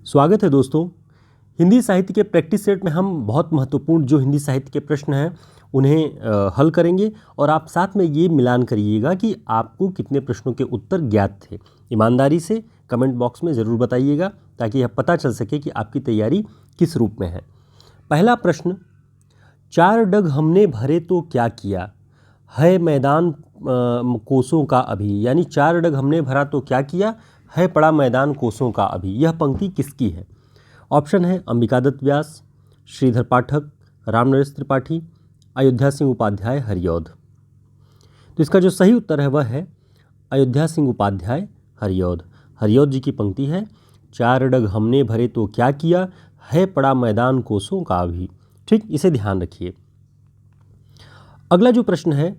स्वागत है दोस्तों। हिंदी साहित्य के प्रैक्टिस सेट में हम बहुत महत्वपूर्ण जो हिंदी साहित्य के प्रश्न हैं उन्हें हल करेंगे और आप साथ में ये मिलान करिएगा कि आपको कितने प्रश्नों के उत्तर ज्ञात थे। ईमानदारी से कमेंट बॉक्स में ज़रूर बताइएगा ताकि यह पता चल सके कि आपकी तैयारी किस रूप में है। पहला प्रश्न, चार डग हमने भरे तो क्या किया, है मैदान कोसों का अभी। यानी चार डग हमने भरा तो क्या किया, है पड़ा मैदान कोसों का अभी। यह पंक्ति किसकी है? ऑप्शन है अंबिकादत्त व्यास, श्रीधर पाठक, रामनरेश त्रिपाठी, अयोध्या सिंह उपाध्याय, हरिऔध। तो इसका जो सही उत्तर है वह है अयोध्या सिंह उपाध्याय, हरिऔध। हरिऔध जी की पंक्ति है, चार डग हमने भरे तो क्या किया, है पड़ा मैदान कोसों का अभी। ठीक, इसे ध्यान रखिए। अगला जो प्रश्न है,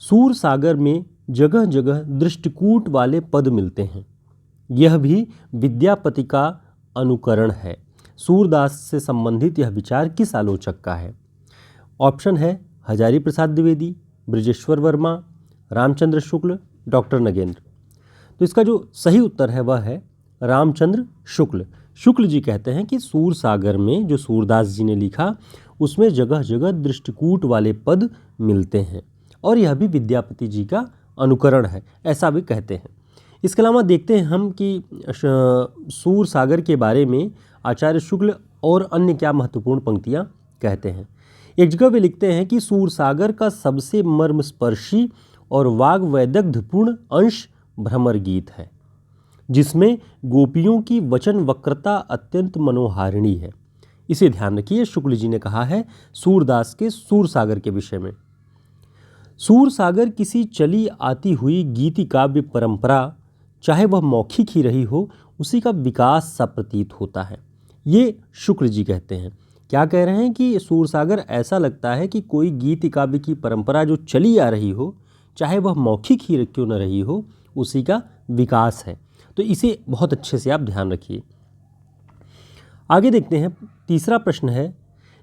सूर सागर में जगह जगह दृष्टिकूट वाले पद मिलते हैं, यह भी विद्यापति का अनुकरण है। सूरदास से संबंधित यह विचार किस आलोचक का है? ऑप्शन है हजारी प्रसाद द्विवेदी, ब्रजेश्वर वर्मा, रामचंद्र शुक्ल, डॉक्टर नगेंद्र। तो इसका जो सही उत्तर है वह है रामचंद्र शुक्ल। शुक्ल जी कहते हैं कि सूर सागर में जो सूरदास जी ने लिखा उसमें जगह जगह दृष्टिकूट वाले पद मिलते हैं और यह भी विद्यापति जी का अनुकरण है, ऐसा भी कहते हैं। इसके अलावा देखते हैं हम कि सूर सागर के बारे में आचार्य शुक्ल और अन्य क्या महत्वपूर्ण पंक्तियां कहते हैं। एक जगह वे लिखते हैं कि सूर सागर का सबसे मर्मस्पर्शी और वाग वैदग्ध्यपूर्ण अंश भ्रमर गीत है, जिसमें गोपियों की वचन वक्रता अत्यंत मनोहारिणी है। इसे ध्यान रखिए, शुक्ल जी ने कहा है सूरदास के सूर सागर के विषय में। सूर सागर किसी चली आती हुई गीति काव्य परंपरा, चाहे वह मौखिक ही रही हो, उसी का विकास सा प्रतीत होता है। ये शुक्ल जी कहते हैं। क्या कह रहे हैं कि सूर सागर ऐसा लगता है कि कोई गीति काव्य की परंपरा जो चली आ रही हो, चाहे वह मौखिक ही क्यों न रही हो, उसी का विकास है। तो इसे बहुत अच्छे से आप ध्यान रखिए। आगे देखते हैं, तीसरा प्रश्न है,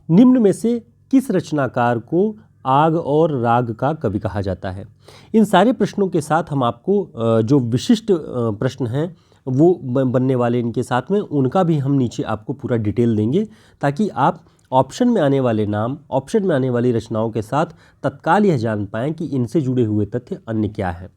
निम्न में से किस रचनाकार को आग और राग का कवि कहा जाता है? इन सारे प्रश्नों के साथ हम आपको जो विशिष्ट प्रश्न हैं वो बनने वाले इनके साथ में, उनका भी हम नीचे आपको पूरा डिटेल देंगे ताकि आप ऑप्शन में आने वाले नाम, ऑप्शन में आने वाली रचनाओं के साथ तत्काल यह जान पाएँ कि इनसे जुड़े हुए तथ्य अन्य क्या है।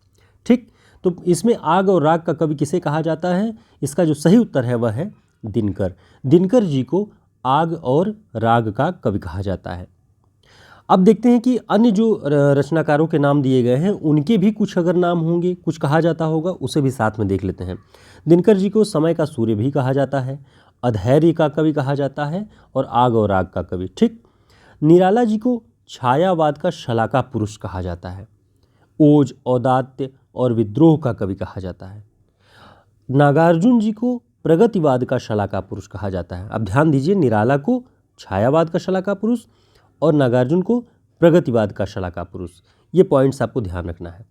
ठीक, तो इसमें आग और राग का कवि किसे कहा जाता है? इसका जो सही उत्तर है वह है दिनकर। दिनकर जी को आग और राग का कवि कहा जाता है। अब देखते हैं कि अन्य जो रचनाकारों के नाम दिए गए हैं उनके भी कुछ अगर नाम होंगे, कुछ कहा जाता होगा, उसे भी साथ में देख लेते हैं। दिनकर जी को समय का सूर्य भी कहा जाता है, अधैर्य का कवि कहा जाता है और आग और राग का कवि। ठीक, निराला जी को छायावाद का शलाका पुरुष कहा जाता है, ओज, औदात्य और विद्रोह का कवि कहा जाता है। नागार्जुन जी को प्रगतिवाद का शलाका पुरुष कहा जाता है। अब ध्यान दीजिए, निराला को छायावाद का शलाका पुरुष और नागार्जुन को प्रगतिवाद का शलाका पुरुष, ये पॉइंट्स आपको ध्यान रखना है।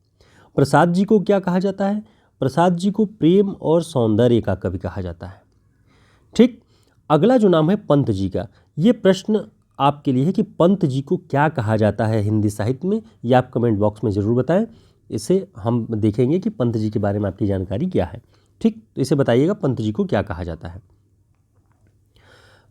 प्रसाद जी को क्या कहा जाता है? प्रसाद जी को प्रेम और सौंदर्य का कवि कहा जाता है। ठीक, अगला जो नाम है पंत जी का, ये प्रश्न आपके लिए है कि पंत जी को क्या कहा जाता है हिंदी साहित्य में, ये आप कमेंट बॉक्स में ज़रूर बताएं। इसे हम देखेंगे कि पंत जी के बारे में आपकी जानकारी क्या है। ठीक, तो इसे बताइएगा पंत जी को क्या कहा जाता है।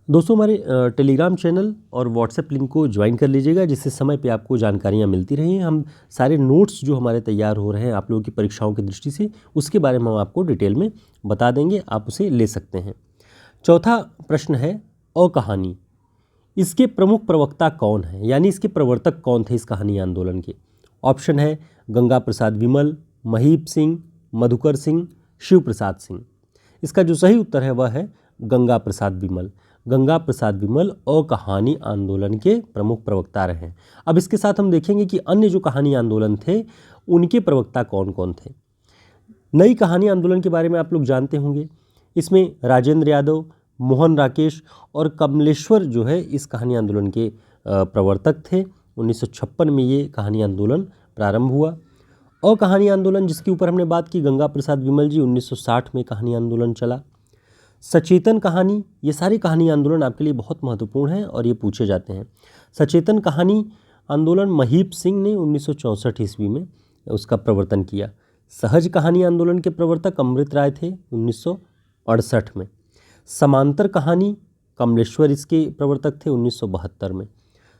दोस्तों, हमारे टेलीग्राम चैनल और व्हाट्सएप लिंक को ज्वाइन कर लीजिएगा, जिससे समय पे आपको जानकारियाँ मिलती रहें। हम सारे नोट्स जो हमारे तैयार हो रहे हैं आप लोगों की परीक्षाओं की दृष्टि से, उसके बारे में हम आपको डिटेल में बता देंगे, आप उसे ले सकते हैं। चौथा प्रश्न है, अ कहानी, इसके प्रमुख प्रवक्ता कौन है, यानी इसके प्रवर्तक कौन थे इस कहानी आंदोलन के? ऑप्शन है गंगा प्रसाद विमल, महीप सिंह, मधुकर सिंह, शिव प्रसाद सिंह। इसका जो सही उत्तर है वह है गंगा प्रसाद विमल। गंगा प्रसाद विमल और कहानी आंदोलन के प्रमुख प्रवक्ता रहे। अब इसके साथ हम देखेंगे कि अन्य जो कहानी आंदोलन थे उनके प्रवक्ता कौन कौन थे। नई कहानी आंदोलन के बारे में आप लोग जानते होंगे, इसमें राजेंद्र यादव, मोहन राकेश और कमलेश्वर जो है इस कहानी आंदोलन के प्रवर्तक थे। 1956 में ये कहानी आंदोलन प्रारंभ हुआ। और कहानी आंदोलन जिसके ऊपर हमने बात की, गंगा प्रसाद विमल जी, 1960 में कहानी आंदोलन चला। सचेतन कहानी, ये सारी कहानी आंदोलन आपके लिए बहुत महत्वपूर्ण हैं और ये पूछे जाते हैं। सचेतन कहानी आंदोलन महीप सिंह ने 1964 ईस्वी में उसका प्रवर्तन किया। सहज कहानी आंदोलन के प्रवर्तक अमृत राय थे 1968 में। समांतर कहानी, कमलेश्वर इसके प्रवर्तक थे 1972 में।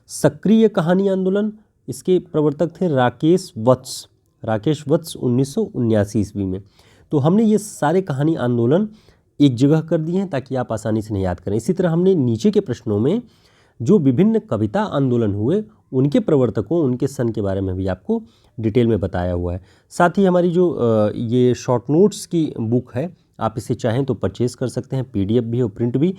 सक्रिय कहानी आंदोलन, इसके प्रवर्तक थे राकेश वत्स 1979 ईस्वी में। तो हमने ये सारे कहानी आंदोलन एक जगह कर दिए हैं ताकि आप आसानी से नहीं याद करें। इसी तरह हमने नीचे के प्रश्नों में जो विभिन्न कविता आंदोलन हुए उनके प्रवर्तकों, उनके सन के बारे में भी आपको डिटेल में बताया हुआ है। साथ ही हमारी जो ये शॉर्ट नोट्स की बुक है, आप इसे चाहें तो परचेज़ कर सकते हैं, PDF भी और प्रिंट भी।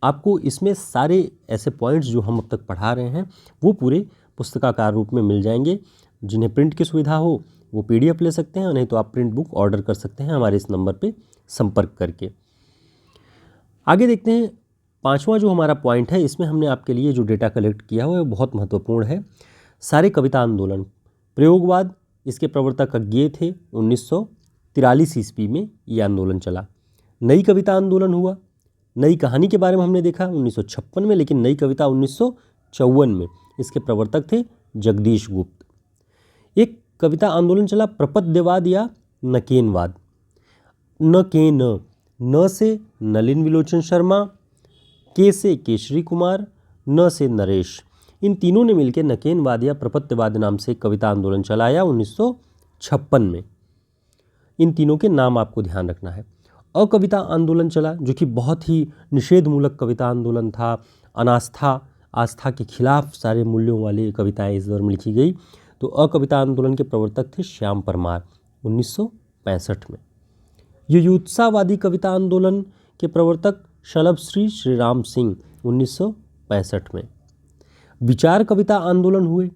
आपको इसमें सारे ऐसे पॉइंट्स जो हम अब तक पढ़ा रहे हैं वो पूरे पुस्तकाकार रूप में मिल जाएंगे। जिन्हें प्रिंट की सुविधा हो वो PDF ले सकते हैं, नहीं तो आप प्रिंट बुक ऑर्डर कर सकते हैं हमारे इस नंबर पे संपर्क करके। आगे देखते हैं, पांचवा जो हमारा पॉइंट है, इसमें हमने आपके लिए जो डेटा कलेक्ट किया हुआ है वो बहुत महत्वपूर्ण है। सारे कविता आंदोलन, प्रयोगवाद, इसके प्रवर्तक अज्ञेय थे 1943 ईस्वी में ये आंदोलन चला। नई कविता आंदोलन हुआ। नई कहानी के बारे में हमने देखा 1956 में, लेकिन नई कविता 1954 में। इसके प्रवर्तक थे जगदीश गुप्त। एक कविता आंदोलन चला प्रपद्यवाद या नकेनवाद। न से नलिन विलोचन शर्मा, के से केशरी कुमार, न से नरेश, इन तीनों ने मिलकर नकेनवाद या प्रपत्यवाद नाम से कविता आंदोलन चलाया 1956 में। इन तीनों के नाम आपको ध्यान रखना है। अकविता आंदोलन चला जो कि बहुत ही निषेधमूलक कविता आंदोलन था। आस्था के खिलाफ सारे मूल्यों वाली कविताएं इस दौर में लिखी गई। तो अकविता आंदोलन के प्रवर्तक थे श्याम परमार 1965 में। युयुत्सावादी कविता आंदोलन के प्रवर्तक शलभश्री श्रीराम सिंह 1965 में। विचार कविता आंदोलन हुए।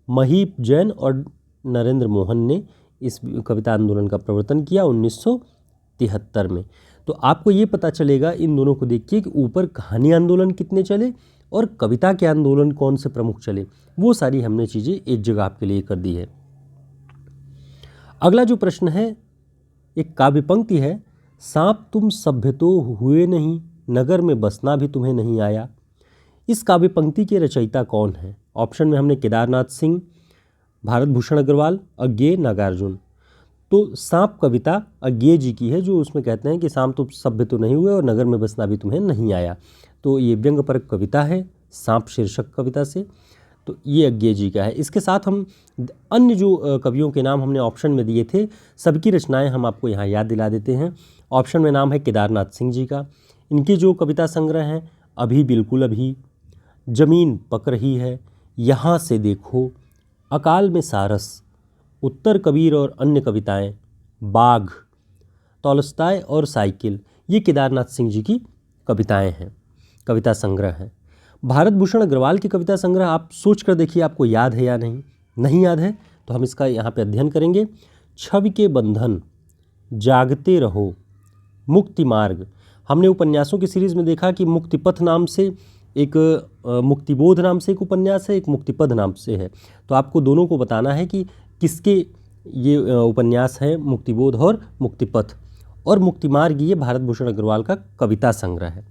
महीप जैन और नरेंद्र मोहन ने इस कविता आंदोलन का प्रवर्तन किया 1973 में। तो आपको ये पता चलेगा इन दोनों को देखिए कि ऊपर कहानी आंदोलन कितने चले और कविता के आंदोलन कौन से प्रमुख चले, वो सारी हमने चीज़ें एक जगह आपके लिए कर दी है। अगला जो प्रश्न है, एक काव्य पंक्ति है, सांप तुम सभ्य तो हुए नहीं, नगर में बसना भी तुम्हें नहीं आया। इस काव्य पंक्ति के रचयिता कौन है? ऑप्शन में हमने केदारनाथ सिंह, भारत भूषण अग्रवाल, अज्ञेय, नागार्जुन। तो सांप कविता अज्ञेय जी की है, जो उसमें कहते हैं कि सांप तुम सभ्य तो नहीं हुए और नगर में बसना भी तुम्हें नहीं आया। तो ये व्यंग्यपरक कविता है सांप शीर्षक कविता से। तो ये अज्ञेय जी का है। इसके साथ हम अन्य जो कवियों के नाम हमने ऑप्शन में दिए थे, सबकी रचनाएं हम आपको यहाँ याद दिला देते हैं। ऑप्शन में नाम है केदारनाथ सिंह जी का। इनकी जो कविता संग्रह हैं, अभी बिल्कुल अभी, जमीन पक रही है, यहाँ से देखो, अकाल में सारस, उत्तर कबीर और अन्य कविताएं, बाघ, तौलस्ताय और साइकिल, ये केदारनाथ सिंह जी की कविताएं हैं, कविता संग्रह हैं। भारत भूषण अग्रवाल की कविता संग्रह आप सोच कर देखिए आपको याद है या नहीं याद है तो हम इसका यहाँ पे अध्ययन करेंगे। छवि के बंधन, जागते रहो, मुक्ति मार्ग। हमने उपन्यासों की सीरीज़ में देखा कि मुक्तिपथ नाम से एक मुक्तिबोध नाम से एक उपन्यास है, एक मुक्तिपद नाम से है। तो आपको दोनों को बताना है कि किसके ये उपन्यास है, मुक्तिबोध और मुक्तिपथ। और मुक्तिमार्ग ये भारत भूषण अग्रवाल का कविता संग्रह है।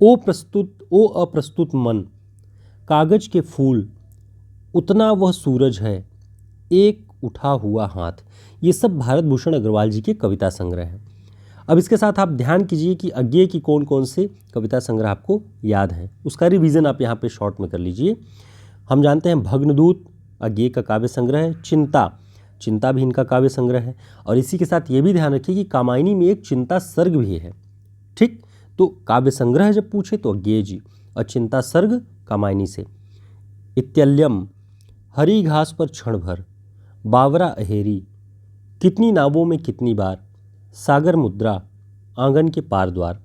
ओ अप्रस्तुत मन, कागज के फूल, उतना वह सूरज है, एक उठा हुआ हाथ, ये सब भारत भूषण अग्रवाल जी के कविता संग्रह हैं। अब इसके साथ आप ध्यान कीजिए कि अज्ञेय की कौन कौन से कविता संग्रह आपको याद हैं, उसका रिवीजन आप यहाँ पे शॉर्ट में कर लीजिए। हम जानते हैं भग्नदूत अज्ञेय का काव्य संग्रह है। चिंता भी इनका काव्य संग्रह है। और इसी के साथ ये भी ध्यान रखिए कि कामायनी में एक चिंता सर्ग भी है। ठीक, तो काव्य संग्रह जब पूछे तो अज्ञेय जी, और चिंता सर्ग कामायनी से। इत्यल्यम, हरी घास पर क्षण भर, बावरा अहेरी, कितनी नावों में कितनी बार, सागर मुद्रा, आंगन के पार द्वार।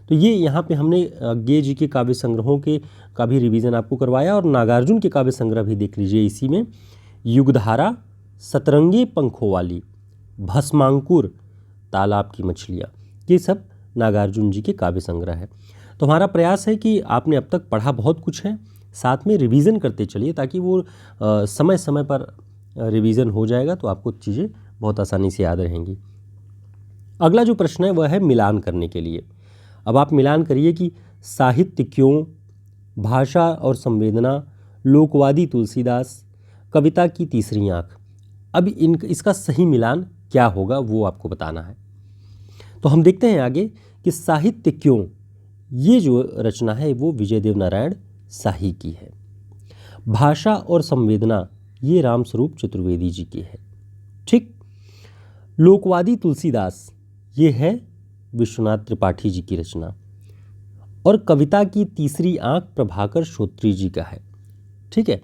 तो ये यहाँ पे हमने अज्ञेय जी के काव्य संग्रहों के का भी रिवीजन आपको करवाया। और नागार्जुन के काव्य संग्रह भी देख लीजिए इसी में। युगधारा, सतरंगी पंखों वाली, भस्मांकुर, तालाब की मछलियाँ, ये सब नागार्जुन जी के काव्य संग्रह है। तो हमारा प्रयास है कि आपने अब तक पढ़ा बहुत कुछ है, साथ में रिवीजन करते चलिए ताकि वो समय समय पर रिवीजन हो जाएगा तो आपको चीज़ें बहुत आसानी से याद रहेंगी। अगला जो प्रश्न है वह है मिलान करने के लिए। अब आप मिलान करिए कि साहित्य क्यों, भाषा और संवेदना, लोकवादी तुलसीदास, कविता की तीसरी आँख। अब इसका सही मिलान क्या होगा वो आपको बताना है। तो हम देखते हैं आगे कि साहित्य क्यों, ये जो रचना है वो विजय देव नारायण शाही की है। भाषा और संवेदना ये रामस्वरूप चतुर्वेदी जी की है। ठीक। लोकवादी तुलसीदास ये है विश्वनाथ त्रिपाठी जी की रचना। और कविता की तीसरी आंख प्रभाकर श्रोत्री जी का है। ठीक है,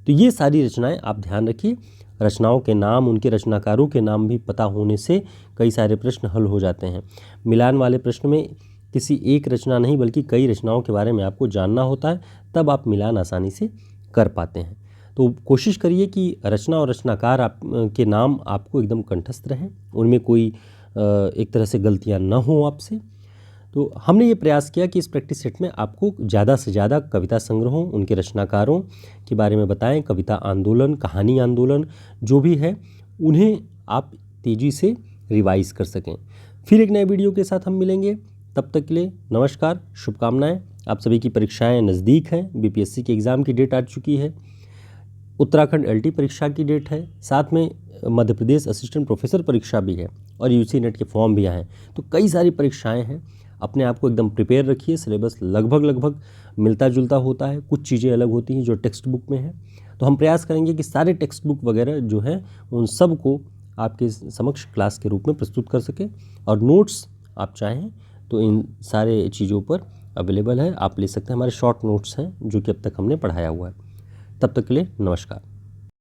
तो ये सारी रचनाएं आप ध्यान रखिए। रचनाओं के नाम, उनके रचनाकारों के नाम भी पता होने से कई सारे प्रश्न हल हो जाते हैं। मिलान वाले प्रश्न में किसी एक रचना नहीं बल्कि कई रचनाओं के बारे में आपको जानना होता है, तब आप मिलान आसानी से कर पाते हैं। तो कोशिश करिए कि रचना और रचनाकार आप के नाम आपको एकदम कंठस्थ रहें, उनमें कोई एक तरह से गलतियां न हों आपसे। तो हमने ये प्रयास किया कि इस प्रैक्टिस सेट में आपको ज़्यादा से ज़्यादा कविता संग्रहों, उनके रचनाकारों के बारे में बताएं। कविता आंदोलन, कहानी आंदोलन जो भी है, उन्हें आप तेज़ी से रिवाइज कर सकें। फिर एक नए वीडियो के साथ हम मिलेंगे। तब तक के लिए नमस्कार, शुभकामनाएं। आप सभी की परीक्षाएं नज़दीक हैं। बीपीएससी के एग्ज़ाम की डेट आ चुकी है, उत्तराखंड एलटी परीक्षा की डेट है, साथ में मध्य प्रदेश असिस्टेंट प्रोफेसर परीक्षा भी है और यूजी नेट के फॉर्म भी आए हैं। तो कई सारी परीक्षाएं हैं। अपने आप को एकदम प्रिपेयर रखिए। सिलेबस लगभग मिलता जुलता होता है, कुछ चीज़ें अलग होती हैं जो टेक्स्ट बुक में हैं। तो हम प्रयास करेंगे कि सारे टेक्स्ट बुक वगैरह जो है उन सब को आपके समक्ष क्लास के रूप में प्रस्तुत कर सकें। और नोट्स आप चाहें तो इन सारे चीज़ों पर अवेलेबल है, आप ले सकते हैं। हमारे शॉर्ट नोट्स हैं जो कि अब तक हमने पढ़ाया हुआ है। तब तक के लिए नमस्कार।